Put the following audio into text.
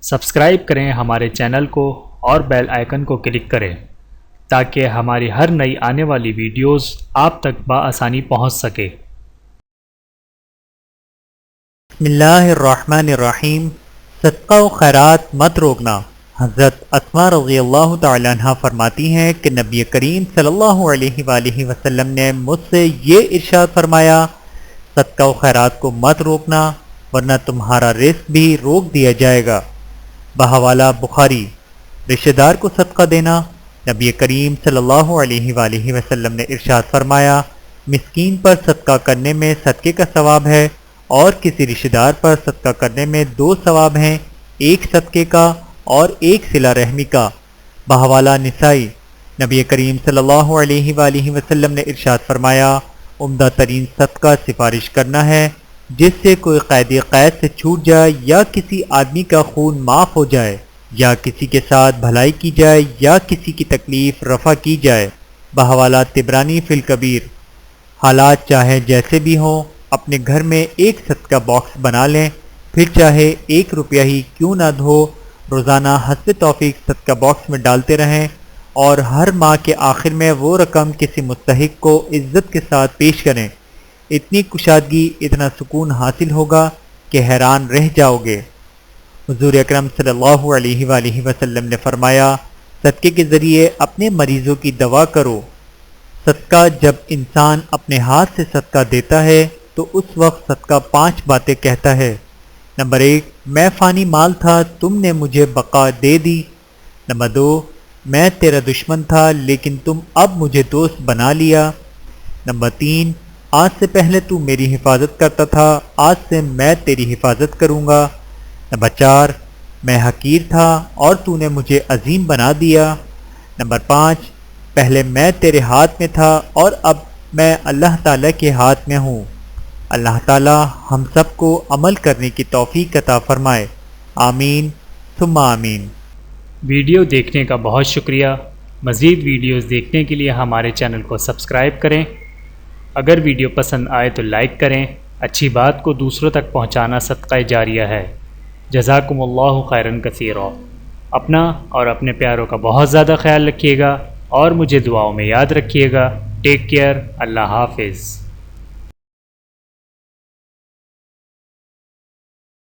Subscribe کریں ہمارے channel کو اور بیل آئیکن کو کلک کریں تاکہ ہماری ہر نئی آنے والی ویڈیوز آپ تک بآسانی پہنچ سکے۔ بسم اللہ الرحمن الرحیم۔ صدقہ و خیرات مت روکنا۔ حضرت اسماء رضی اللہ تعالی عنہ فرماتی ہیں کہ نبی کریم صلی اللہ علیہ وآلہ وسلم نے مجھ سے یہ ارشاد فرمایا، صدقہ و خیرات کو مت روکنا ورنہ تمہارا رزق بھی روک دیا جائے گا۔ بحوالہ بخاری۔ رشتہ دار کو صدقہ دینا۔ نبی کریم صلی اللہ علیہ وآلہ وسلم نے ارشاد فرمایا، مسکین پر صدقہ کرنے میں صدقے کا ثواب ہے اور کسی رشتہ دار پر صدقہ کرنے میں 2 ثواب ہیں، ایک صدقے کا اور ایک صلہ رحمی کا۔ بحوالہ نسائی۔ نبی کریم صلی اللہ علیہ وآلہ وسلم نے ارشاد فرمایا، عمدہ ترین صدقہ سفارش کرنا ہے جس سے کوئی قید سے چھوٹ جائے یا کسی آدمی کا خون معاف ہو جائے یا کسی کے ساتھ بھلائی کی جائے یا کسی کی تکلیف رفع کی جائے۔ بحوالہ طبرانی فی الکبیر۔ حالات چاہے جیسے بھی ہوں، اپنے گھر میں ایک صدقہ باکس بنا لیں، پھر چاہے 1 روپیہ ہی کیوں نہ ہو، روزانہ حسب توفیق صدقہ باکس میں ڈالتے رہیں اور ہر ماہ کے آخر میں وہ رقم کسی مستحق کو عزت کے ساتھ پیش کریں۔ اتنی کشادگی، اتنا سکون حاصل ہوگا کہ حیران رہ جاؤ گے۔ حضور اکرم صلی اللہ علیہ وآلہ وسلم نے فرمایا، صدقے کے ذریعے اپنے مریضوں کی دوا کرو۔ صدقہ جب انسان اپنے ہاتھ سے صدقہ دیتا ہے تو اس وقت صدقہ 5 باتیں کہتا ہے۔ نمبر 1، میں فانی مال تھا، تم نے مجھے بقا دے دی۔ نمبر 2، میں تیرا دشمن تھا لیکن تم اب مجھے دوست بنا لیا۔ نمبر 3، آج سے پہلے تو میری حفاظت کرتا تھا، آج سے میں تیری حفاظت کروں گا۔ نمبر 4، میں حقیر تھا اور تو نے مجھے عظیم بنا دیا۔ نمبر 5، پہلے میں تیرے ہاتھ میں تھا اور اب میں اللہ تعالیٰ کے ہاتھ میں ہوں۔ اللہ تعالیٰ ہم سب کو عمل کرنے کی توفیق عطا فرمائے، آمین ثم آمین۔ ویڈیو دیکھنے کا بہت شکریہ۔ مزید ویڈیوز دیکھنے کے لیے ہمارے چینل کو سبسکرائب کریں۔ اگر ویڈیو پسند آئے تو لائک کریں۔ اچھی بات کو دوسروں تک پہنچانا صدقہ جاریہ ہے۔ جزاکم اللہ خیرا کثیرا۔ اپنا اور اپنے پیاروں کا بہت زیادہ خیال رکھیے گا اور مجھے دعاؤں میں یاد رکھیے گا۔ Take care. اللہ حافظ۔